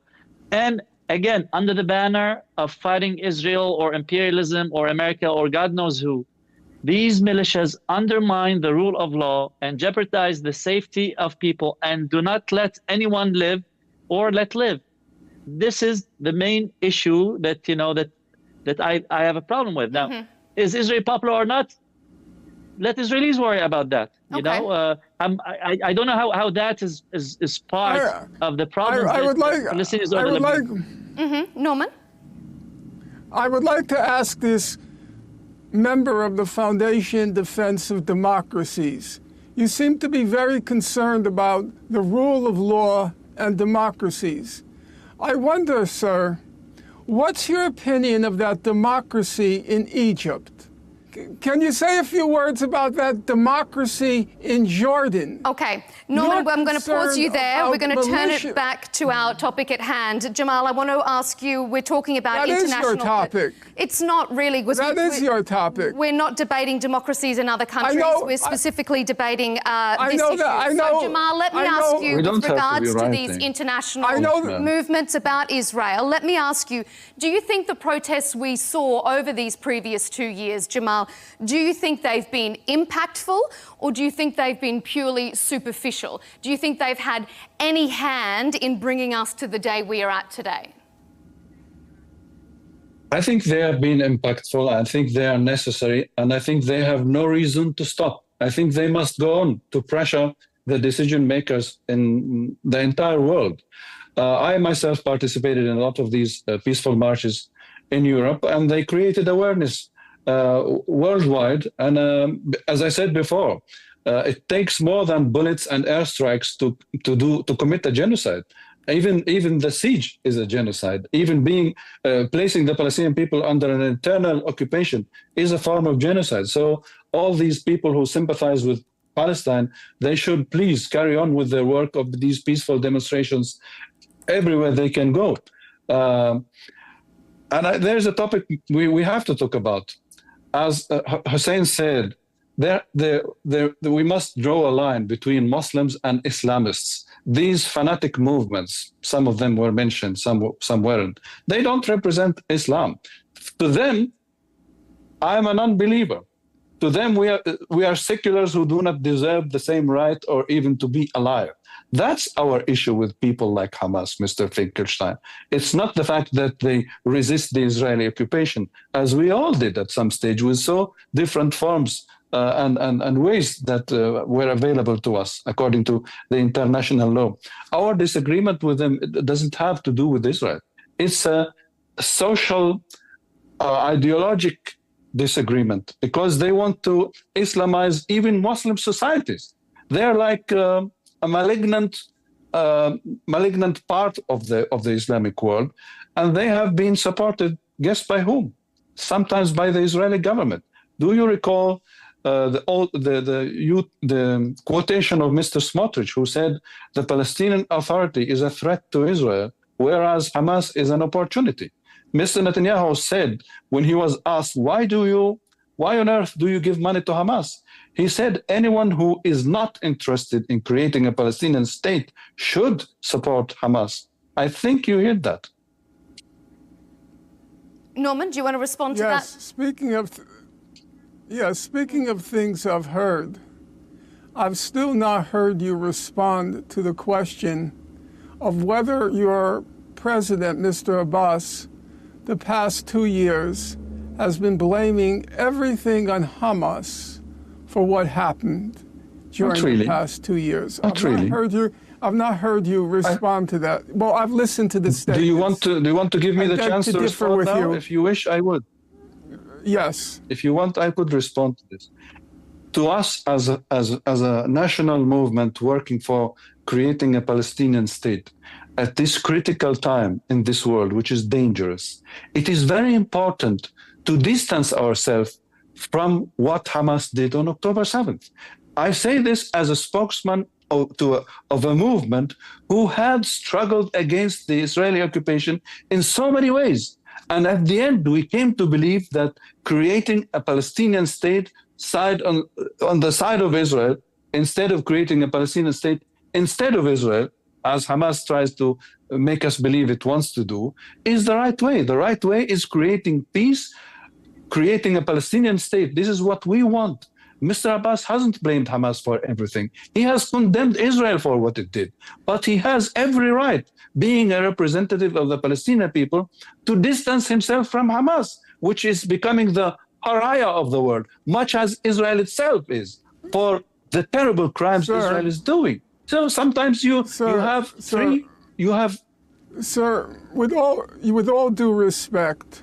And again, under the banner of fighting Israel or imperialism or America or God knows who, these militias undermine the rule of law and jeopardize the safety of people and do not let anyone live or let live. This is the main issue that that I have a problem with. Now, is Israel popular or not? Let Israelis worry about that. You know, I don't know how that is part of the problem. I would like. Norman? I would like to ask this member of the Foundation Defense of Democracies. You seem to be very concerned about the rule of law and democracies. I wonder, sir, what's your opinion of that democracy in Egypt? Can you say a few words about that democracy in Jordan? Okay. Norman, I'm going to pause you there. We're going to turn it back to our topic at hand. Jamal, I want to ask you, we're talking about international... That is your topic. It's not really... That is your topic. We're not debating democracies in other countries. We're specifically debating this issue. So, Jamal, let me ask you, with regards to these international movements about Israel, let me ask you, do you think the protests we saw over these previous 2 years, Jamal, do you think they've been impactful, or do you think they've been purely superficial? Do you think they've had any hand in bringing us to the day we are at today? I think they have been impactful. I think they are necessary, and I think they have no reason to stop. I think they must go on to pressure the decision makers in the entire world. I myself participated in a lot of these peaceful marches in Europe, and they created awareness worldwide. And as I said before, it takes more than bullets and airstrikes to commit a genocide. Even the siege is a genocide. Even placing the Palestinian people under an internal occupation is a form of genocide. So all these people who sympathize with Palestine, they should please carry on with their work of these peaceful demonstrations everywhere they can go. And there's a topic we have to talk about. As Hussein said, we must draw a line between Muslims and Islamists. These fanatic movements, some of them were mentioned, some weren't. They don't represent Islam. To them, I'm an unbeliever. To them, we are seculars who do not deserve the same right or even to be alive. That's our issue with people like Hamas, Mr. Finkelstein. It's not the fact that they resist the Israeli occupation, as we all did at some stage, with so different forms and ways that were available to us according to the international law. Our disagreement with them doesn't have to do with Israel. It's a social, ideologic disagreement, because they want to Islamize even Muslim societies. They're like a malignant part of the Islamic world, and they have been supported, guess by whom? Sometimes by the Israeli government. Do you recall the quotation of Mr. Smotrich, who said the Palestinian Authority is a threat to Israel, whereas Hamas is an opportunity? Mr. Netanyahu said, when he was asked, why on earth do you give money to Hamas? He said, anyone who is not interested in creating a Palestinian state should support Hamas. I think you heard that. Norman, do you want to respond to that? Speaking of things I've heard, I've still not heard you respond to the question of whether your president, Mr. Abbas, the past 2 years has been blaming everything on Hamas for what happened during the past 2 years. I've not heard you respond to that. Well, I've listened to the statements. Do you want to give me the chance to respond now? If you wish, I would. Yes. If you want, I could respond to this. To us, as a national movement working for creating a Palestinian state, at this critical time in this world, which is dangerous, it is very important to distance ourselves from what Hamas did on October 7th. I say this as a spokesman of a movement who had struggled against the Israeli occupation in so many ways. And at the end, we came to believe that creating a Palestinian state on the side of Israel, instead of creating a Palestinian state instead of Israel, as Hamas tries to make us believe it wants to do, is the right way. The right way is creating peace, creating a Palestinian state. This is what we want. Mr. Abbas hasn't blamed Hamas for everything. He has condemned Israel for what it did. But he has every right, being a representative of the Palestinian people, to distance himself from Hamas, which is becoming the pariah of the world, much as Israel itself is, for the terrible crimes Israel is doing. So sometimes you have three, you have... Sir, with all due respect,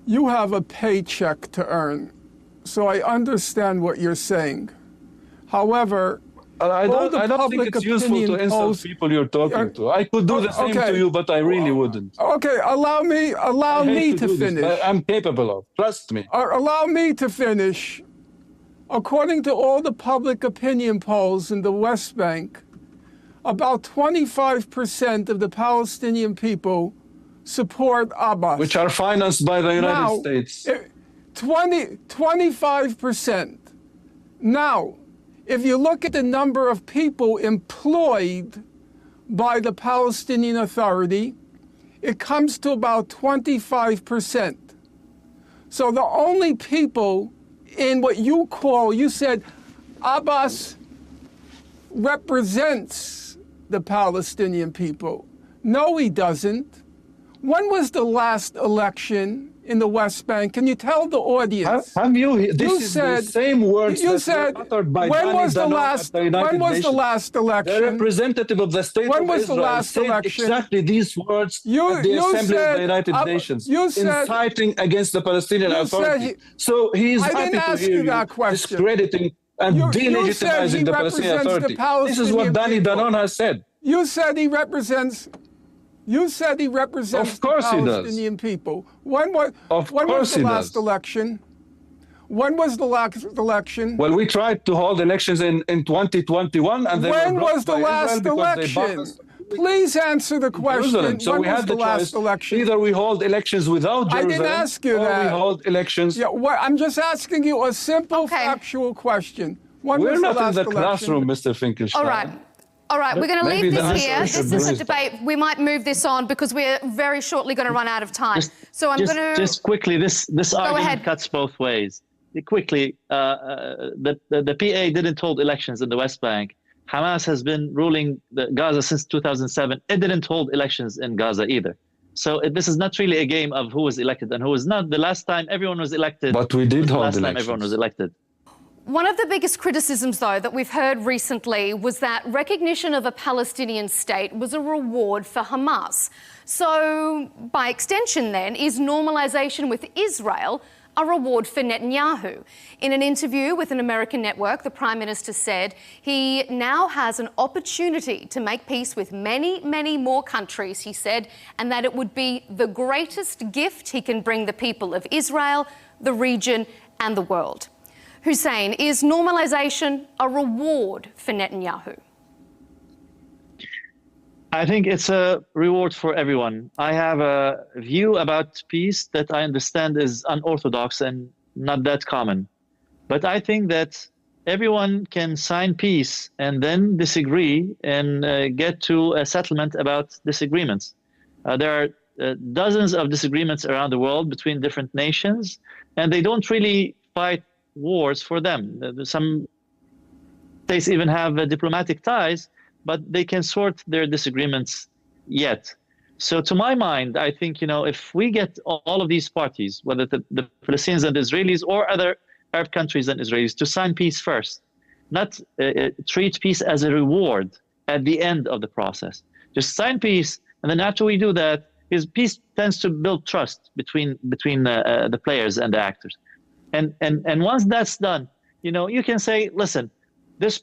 you have a paycheck to earn, so I understand what you're saying. However, I don't think it's useful to insult people you're talking to. I could do the same to you, but I really wouldn't. Okay, allow me to finish. I'm capable of, trust me. Allow me to finish. According to all the public opinion polls in the West Bank, about 25% of the Palestinian people support Abbas. Which are financed by the United States. 25%. Now, if you look at the number of people employed by the Palestinian Authority, it comes to about 25%. So the only people in what you said Abbas represents the Palestinian people. No, he doesn't. When was the last election in the West Bank? Can you tell the audience? Have you? This is the same words you that said, were uttered by when was the last election? The representative of the state when of was Israel the last said election? exactly these words at the Assembly of the United Nations, inciting against the Palestinian Authority. So he is happy to hear you discrediting and delegitimizing the Palestinian Authority. This is what Danny Danon has said. You said he represents Of course the Palestinian people. When was the last election? When was the last election? Well, we tried to hold elections in 2021, and when was the last election? Please answer the question. So when we was had the the last choice. election? Either we hold elections without Jerusalem, I didn't ask you or that. we hold elections. Yeah, I'm just asking you a simple, factual question. We're not in the classroom, Mr. Finkelstein. All right, we're going to leave this here. This is a debate. We might move this on because we're very shortly going to run out of time. Just quickly, this argument cuts both ways. Quickly, the PA didn't hold elections in the West Bank. Hamas has been ruling Gaza since 2007. It didn't hold elections in Gaza either. So this is not really a game of who was elected and who was not. The last time everyone was elected, but we did hold elections. The last time everyone was elected. One of the biggest criticisms, though, that we've heard recently was that recognition of a Palestinian state was a reward for Hamas. So, by extension, then, is normalization with Israel a reward for Netanyahu? In an interview with an American network, the Prime Minister said he now has an opportunity to make peace with many, many more countries, he said, and that it would be the greatest gift he can bring the people of Israel, the region, and the world. Hussein, is normalization a reward for Netanyahu? I think it's a reward for everyone. I have a view about peace that I understand is unorthodox and not that common. But I think that everyone can sign peace and then disagree and get to a settlement about disagreements. There are dozens of disagreements around the world between different nations, and they don't really fight wars for them. Some states even have diplomatic ties, but they can sort their disagreements yet. So to my mind, I think, if we get all of these parties, whether the Palestinians and the Israelis or other Arab countries and Israelis, to sign peace first, not treat peace as a reward at the end of the process. Just sign peace, and then after we do that, because peace tends to build trust between the players and the actors. And once that's done, you can say, listen, this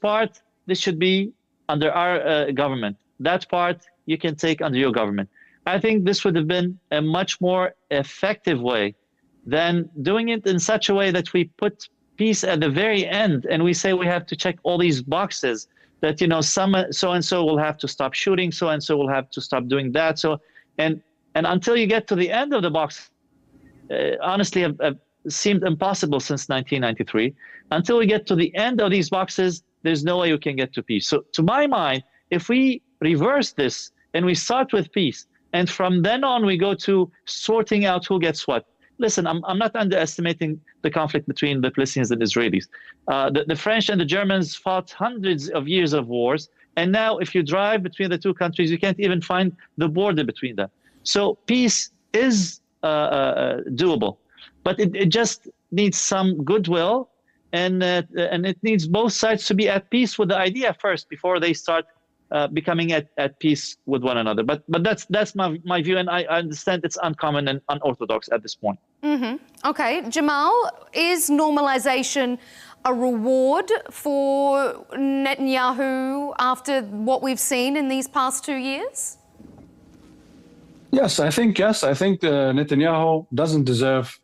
should be under our government. That part you can take under your government. I think this would have been a much more effective way than doing it in such a way that we put peace at the very end and we say we have to check all these boxes that, some so-and-so will have to stop shooting, so-and-so will have to stop doing that. So, and until you get to the end of the box, honestly, seemed impossible since 1993. Until we get to the end of these boxes, there's no way we can get to peace. So to my mind, if we reverse this and we start with peace, and from then on we go to sorting out who gets what, listen, I'm not underestimating the conflict between the Palestinians and Israelis. The French and the Germans fought hundreds of years of wars. And now if you drive between the two countries, you can't even find the border between them. So peace is doable, but it just needs some goodwill, and it needs both sides to be at peace with the idea first before they start becoming at peace with one another. But that's my view, and I understand it's uncommon and unorthodox at this point. Mm-hmm. Okay, Jamal, is normalization a reward for Netanyahu after what we've seen in these past 2 years? Yes. I think Netanyahu doesn't deserve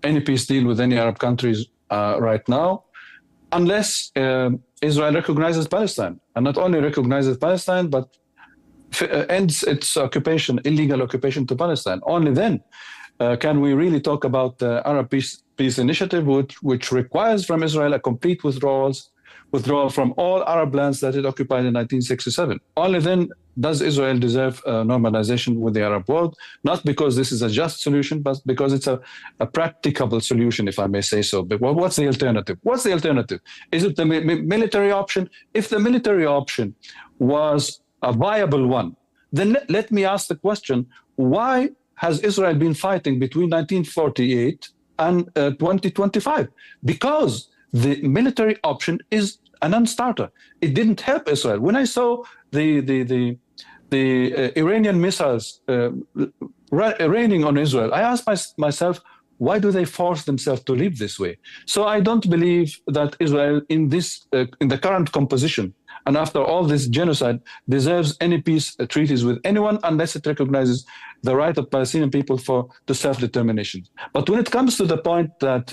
any peace deal with any Arab countries right now, unless Israel recognizes Palestine, and not only recognizes Palestine, but ends its occupation, illegal occupation to Palestine. Only then can we really talk about the Arab Peace Initiative, which requires from Israel a complete withdrawal from all Arab lands that it occupied in 1967. Only then does Israel deserve normalization with the Arab world, not because this is a just solution, but because it's a practicable solution, if I may say so. But what's the alternative? What's the alternative? Is it the military option? If the military option was a viable one, then let me ask the question, why has Israel been fighting between 1948 and 2025? Because the military option is a non-starter. It didn't help Israel. When I saw the Iranian missiles raining on Israel, I asked myself, why do they force themselves to live this way? So I don't believe that Israel in the current composition and after all this genocide deserves any peace treaties with anyone unless it recognizes the right of Palestinian people to self-determination. But when it comes to the point that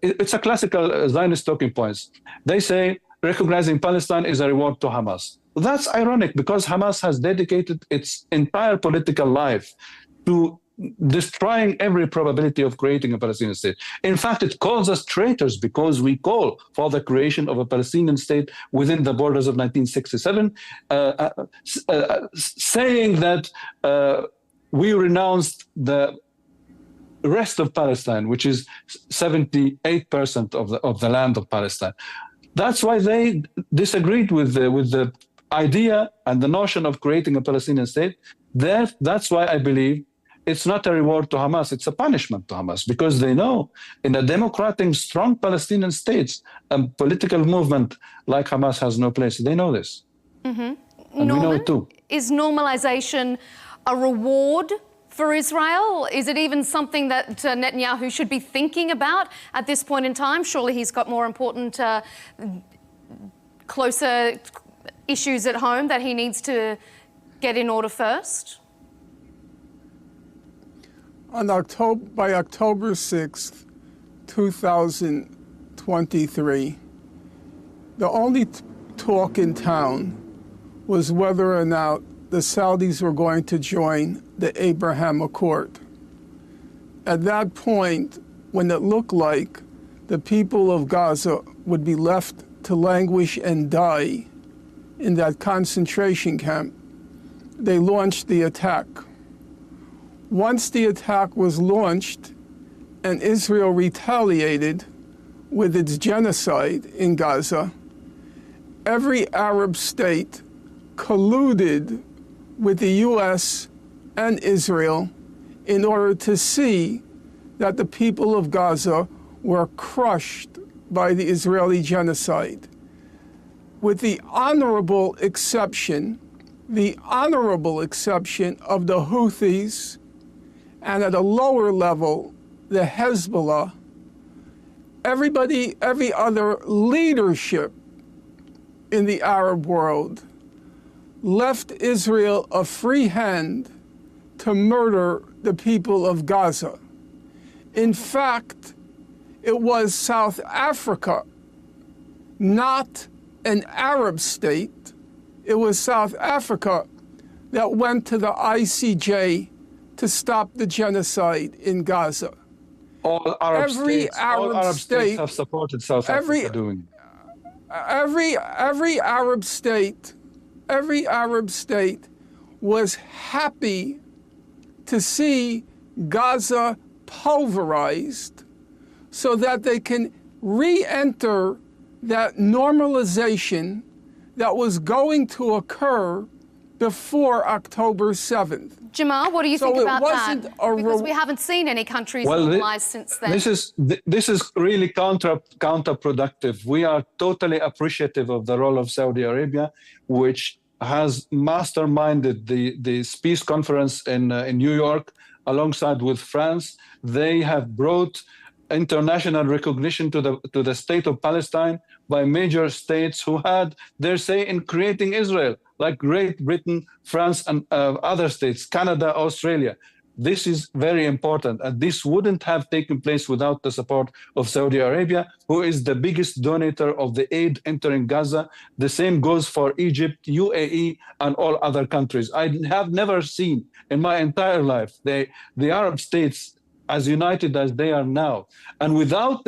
it's a classical Zionist talking points, they say recognizing Palestine is a reward to Hamas. That's ironic because Hamas has dedicated its entire political life to destroying every probability of creating a Palestinian state. In fact, it calls us traitors because we call for the creation of a Palestinian state within the borders of 1967, saying that we renounced the rest of Palestine, which is 78% of the land of Palestine. That's why they disagreed with the idea and the notion of creating a Palestinian state. That's why I believe it's not a reward to Hamas, it's a punishment to Hamas, because they know in a democratic, strong Palestinian states, a political movement like Hamas has no place. They know this. Mm-hmm. And Norman, we know it too. Is normalization a reward for Israel? Is it even something that Netanyahu should be thinking about at this point in time? Surely he's got more important, closer issues at home that he needs to get in order first? By October 6th, 2023, the only talk in town was whether or not the Saudis were going to join the Abraham Accord. At that point, when it looked like the people of Gaza would be left to languish and die in that concentration camp, they launched the attack. Once the attack was launched and Israel retaliated with its genocide in Gaza, every Arab state colluded with the U.S. and Israel in order to see that the people of Gaza were crushed by the Israeli genocide. With the honorable exception of the Houthis, and at a lower level, the Hezbollah, every other leadership in the Arab world left Israel a free hand to murder the people of Gaza. In fact, it was South Africa, not an Arab state. It was South Africa that went to the ICJ to stop the genocide in Gaza. All Arab states have supported South Africa doing it. Every Arab state was happy to see Gaza pulverized so that they can re-enter that normalization that was going to occur before October 7th. Jamal, what do you think about that? Because we haven't seen any countries normalize since then. This is really counterproductive. We are totally appreciative of the role of Saudi Arabia, which has masterminded the peace conference in New York alongside with France. They have brought international recognition to the state of Palestine by major states who had their say in creating Israel, like Great Britain, France, and other states, Canada, Australia. This is very important, and this wouldn't have taken place without the support of Saudi Arabia, who is the biggest donator of the aid entering Gaza. The same goes for Egypt, UAE, and all other countries. I have never seen in my entire life the Arab states as united as they are now. And without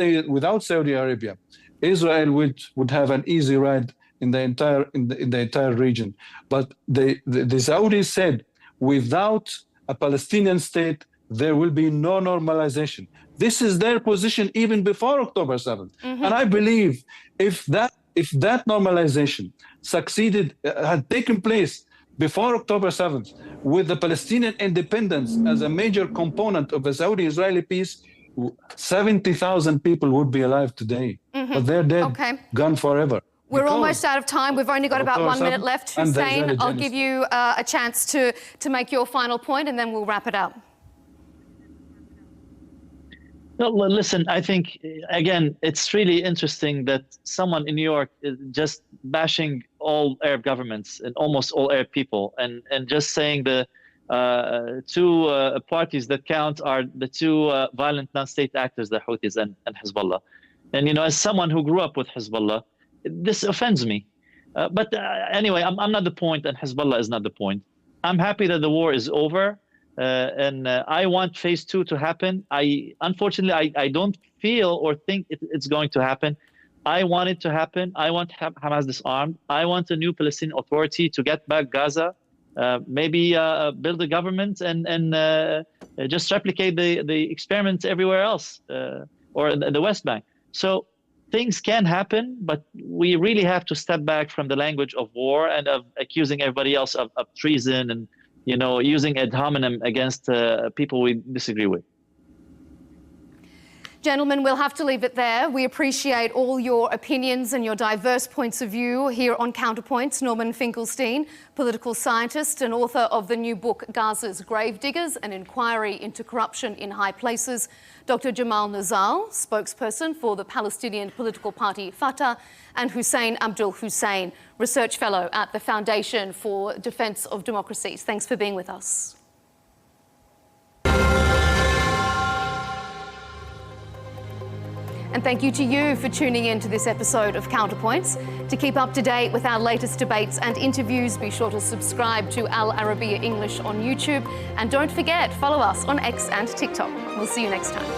Saudi Arabia, Israel would have an easy ride in the entire region. But the Saudis said, without a Palestinian state, there will be no normalization. This is their position even before October 7th. Mm-hmm. And I believe if that normalization succeeded, had taken place before October 7th, with the Palestinian independence as a major component of the Saudi-Israeli peace, 70,000 people would be alive today. Mm-hmm. But they're dead, gone forever. We're almost out of time. We've only got about 1 minute left. Hussein, I'll give you a chance to make your final point, and then we'll wrap it up. No, listen, I think, again, it's really interesting that someone in New York is just bashing all Arab governments and almost all Arab people, and just saying the two parties that count are the two violent non-state actors, the Houthis and Hezbollah. And, you know, as someone who grew up with Hezbollah, this offends me. But anyway, I'm not the point, and Hezbollah is not the point. I'm happy that the war is over. And I want phase 2 to happen. Unfortunately, I don't feel or think it's going to happen. I want it to happen. I want Hamas disarmed. I want a new Palestinian Authority to get back Gaza, maybe build a government and just replicate the experiments everywhere else or in the West Bank. So things can happen, but we really have to step back from the language of war and of accusing everybody else of treason and, you know, using ad hominem against people we disagree with. Gentlemen, we'll have to leave it there. We appreciate all your opinions and your diverse points of view here on Counterpoints. Norman Finkelstein, political scientist and author of the new book, Gaza's Gravediggers, an inquiry into corruption in high places. Dr. Jamal Nazal, spokesperson for the Palestinian political party Fatah, and Hussein Abdul Hussein, research fellow at the Foundation for Defence of Democracies. Thanks for being with us. And thank you to you for tuning in to this episode of Counterpoints. To keep up to date with our latest debates and interviews, be sure to subscribe to Al Arabiya English on YouTube. And don't forget, follow us on X and TikTok. We'll see you next time.